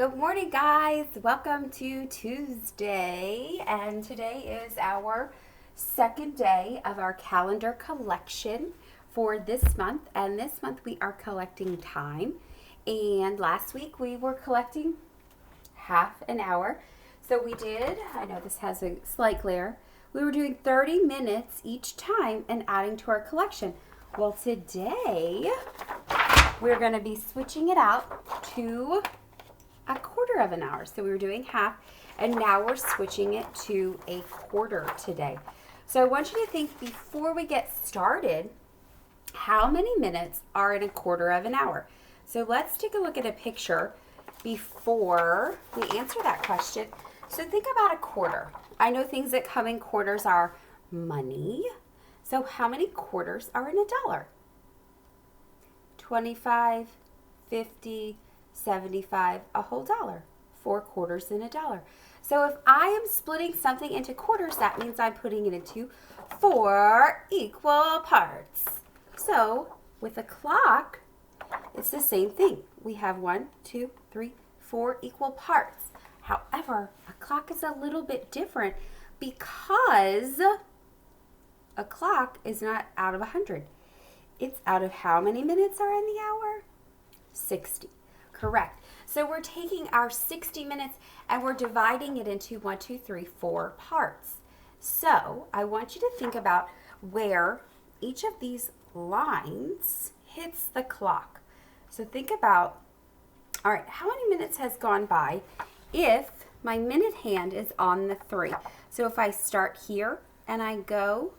Good morning, guys. Welcome to Tuesday, and today is our second day of our calendar collection for this month. And this month we are collecting time, and last week we were collecting half an hour. So we did, I know this has a slight glare, we were doing 30 minutes each time and adding to our collection. Well, today we're going to be switching it out to a quarter of an hour. So we were doing half, and now we're switching it to a quarter today. So I want you to think before we get started, how many minutes are in a quarter of an hour? So let's take a look at a picture before we answer that question. So think about a quarter. I know things that come in quarters are money. So how many quarters are in a dollar? 25, 50, 75, a whole dollar. 4 quarters in a dollar. So if I am splitting something into quarters, that means I'm putting it into 4 equal parts. So with a clock, it's the same thing. We have 1, 2, 3, 4 equal parts. However, a clock is a little bit different because a clock is not out of 100. It's out of how many minutes are in the hour? 60. Correct. So we're taking our 60 minutes and we're dividing it into 1, 2, 3, 4 parts. So I want you to think about where each of these lines hits the clock. So think about, all right, how many minutes has gone by if my minute hand is on the 3? So if I start here and I go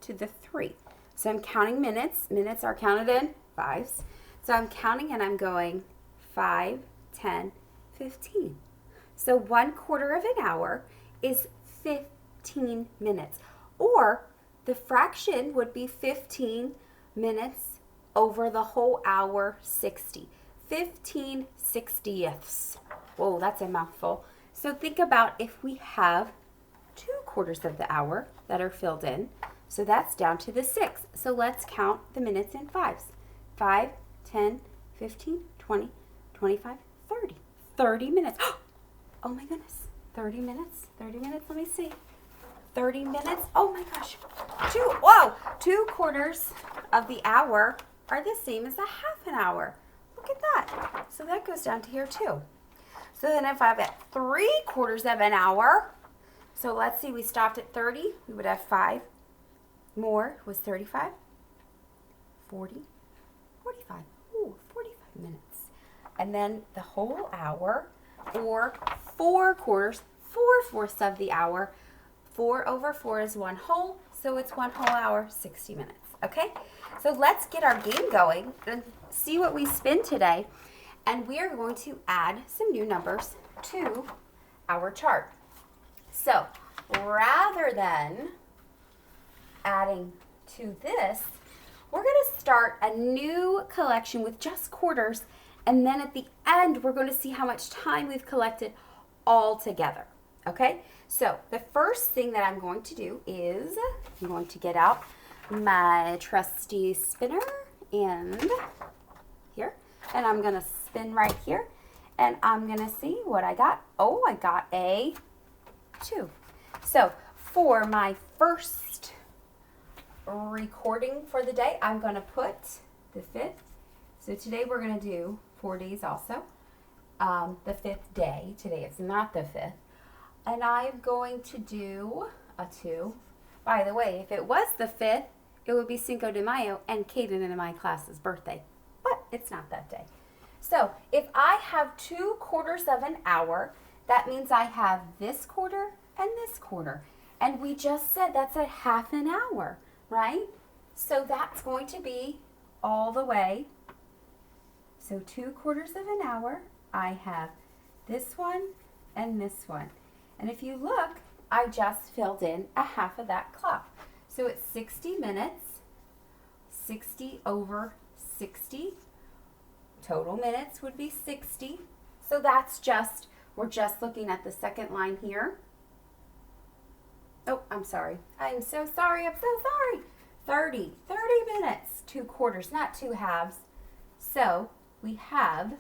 to the 3. So I'm counting minutes. Minutes are counted in fives. So I'm counting and I'm going 5, 10, 15. So 1 quarter of an hour is 15 minutes. Or the fraction would be 15 minutes over the whole hour, 60. 15 sixtieths. Whoa, that's a mouthful. So think about if we have 2 quarters of the hour that are filled in. So that's down to the 6. So let's count the minutes in fives. 5, 10, 15, 20, 25, 30. 30 minutes. Oh my goodness. 30 minutes. 30 minutes. Let me see. 30 minutes. Oh my gosh. 2 quarters of the hour are the same as a half an hour. Look at that. So that goes down to here too. So then if I've got 3 quarters of an hour, so let's see, we stopped at 30. We would have 5 more was 35, 40, 45. Ooh, 45 minutes. And then the whole hour, or 4 quarters, 4/4 of the hour. 4 over 4 is 1 whole, so it's 1 whole hour, 60 minutes. Okay? So let's get our game going and see what we spin today. And we are going to add some new numbers to our chart. So rather than adding to this, we're going to start a new collection with just quarters, and then at the end we're going to see how much time we've collected all together. Okay, so the first thing that I'm going to do is I'm going to get out my trusty spinner and here, and I'm going to spin right here, and I'm going to see what I got. Oh, I got a 2. So for my first recording for the day, I'm going to put the 5th. So today we're going to do 4 days also. The 5th day. Today it's not the 5th. And I'm going to do a 2. By the way, if it was the 5th, it would be Cinco de Mayo and Kaden and my class's birthday. But it's not that day. So if I have 2 quarters of an hour, that means I have this quarter and this quarter. And we just said that's a half an hour, right? So that's going to be all the way. So 2 quarters of an hour, I have this one and this one. And if you look, I just filled in a half of that clock. So it's 60 minutes, 60 over 60. Total minutes would be 60. So that's just, we're just looking at the second line here. Oh, I'm sorry. I'm so sorry. 30 minutes, 2 quarters, not 2 halves. So we have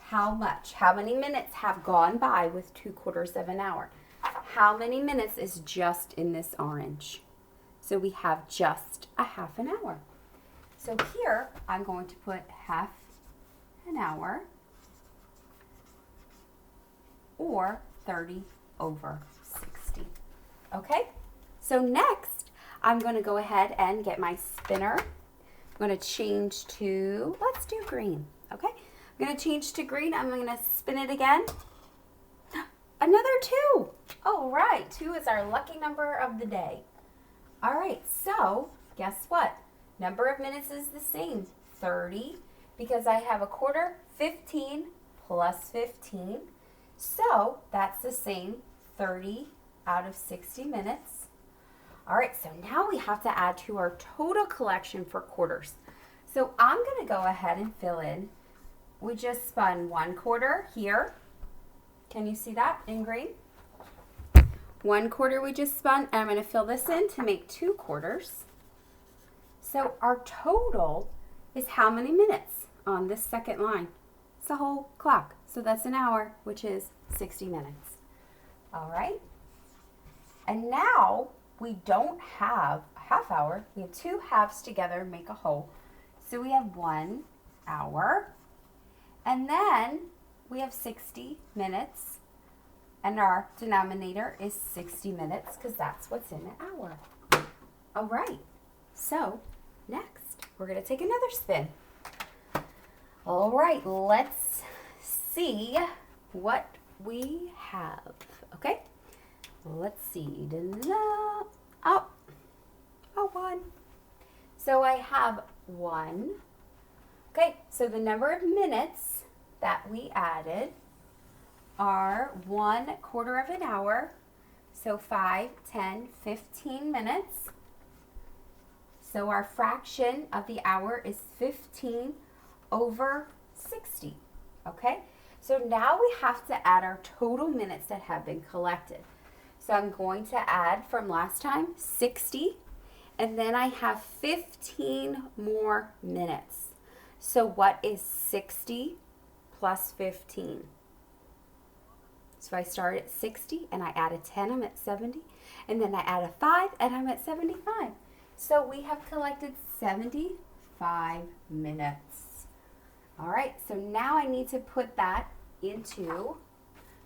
How much? How many minutes have gone by with 2/4 of an hour? How many minutes is just in this orange? So we have just a half an hour. So here I'm going to put half an hour or 30/60. Okay? So next I'm going to go ahead and get my spinner. I'm going to change to, let's do green. Okay? I'm going to change to green. I'm going to spin it again. Another 2. All right, 2 is our lucky number of the day. All right, so guess what? Number of minutes is the same, 30, because I have a quarter, 15 plus 15. So that's the same, 30 out of 60 minutes. All right, so now we have to add to our total collection for quarters. So I'm going to go ahead and fill in. We just spun 1/4 here. Can you see that in green? 1/4 we just spun, and I'm going to fill this in to make 2 quarters. So our total is how many minutes on this second line? It's the whole clock. So that's an hour, which is 60 minutes. All right. And now we don't have a half hour. We have 2 halves together, make a whole. So we have 1 hour. And then we have 60 minutes. And our denominator is 60 minutes because that's what's in an hour. All right. So next, we're going to take another spin. All right, let's see what we have. Okay, let's see. Oh, 1. So I have 1. Okay, so the number of minutes that we added are 1/4 of an hour. So 5, 10, 15 minutes. So our fraction of the hour is 15/60. Okay? So now we have to add our total minutes that have been collected. So I'm going to add from last time 60, and then I have 15 more minutes. So what is 60 plus 15? So I start at 60 and I add a 10, I'm at 70, and then I add a 5 and I'm at 75. So we have collected 75 minutes. All right, so now I need to put that into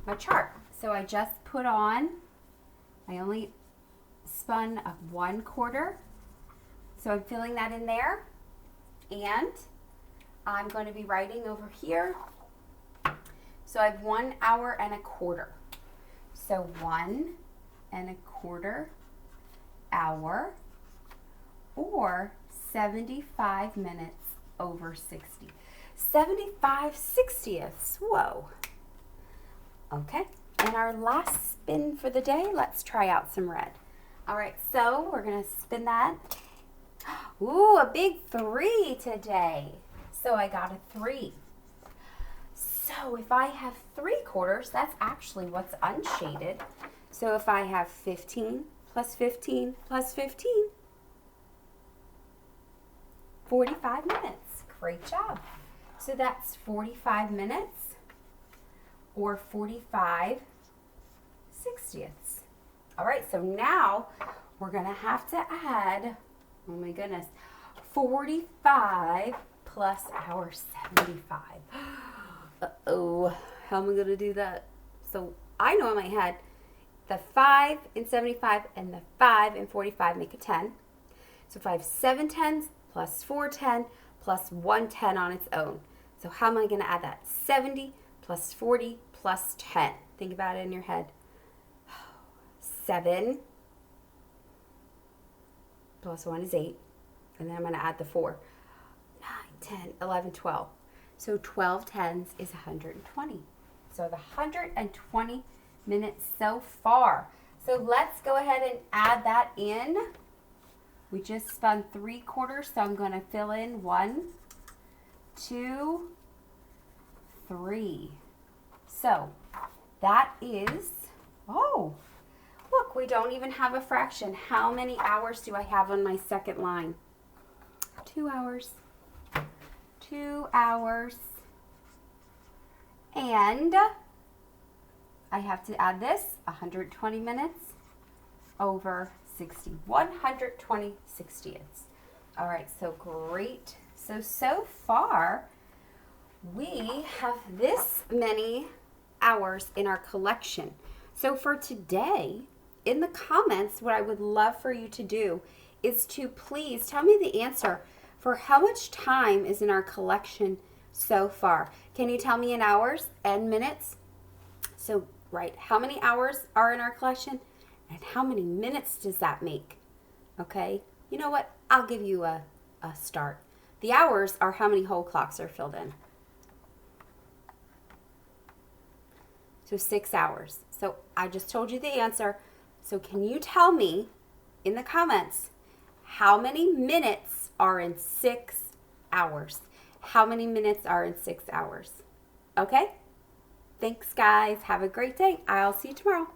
my chart. So I just put on, I only spun a 1/4. So I'm filling that in there, and I'm going to be writing over here. So I have 1 hour and a quarter. So 1 1/4 hour, or 75 minutes over 60. 75/60ths. Whoa. Okay. And our last spin for the day, let's try out some red. All right, so we're going to spin that. Ooh, a big 3 today. So I got a 3. So if I have 3/4, that's actually what's unshaded. So if I have 15 plus 15 plus 15, 45 minutes. Great job. So that's 45 minutes or 45/60ths. All right, so now we're going to have to add, oh my goodness, 45 plus our 75. Uh-oh, how am I going to do that? So I know in my head, the 5 and 75 and the 5 and 45 make a 10. So if I have 7 10s plus 4 10 plus 1 10 on its own. So how am I going to add that? 70 plus 40 plus 10. Think about it in your head. 7 plus 1 is 8. And then I'm going to add the 4. 9, 10, 11, 12. So 12 10s is 120. So the 120 minutes so far. So let's go ahead and add that in. We just spun 3/4, so I'm going to fill in 1, 2, 3. So that is, oh, look, we don't even have a fraction. How many hours do I have on my second line? 2 hours. 2 hours And I have to add this 120 minutes over 60. 120 sixtieths. All right, so great. So far, we have this many hours in our collection. So for today, in the comments, what I would love for you to do is to please tell me the answer for how much time is in our collection so far. Can you tell me in hours and minutes? So, right, how many hours are in our collection and how many minutes does that make? Okay, you know what? I'll give you a start. The hours are how many whole clocks are filled in. So 6 hours. So I just told you the answer. So can you tell me in the comments how many minutes are in 6 hours? How many minutes are in 6 hours? Okay? Thanks, guys. Have a great day. I'll see you tomorrow.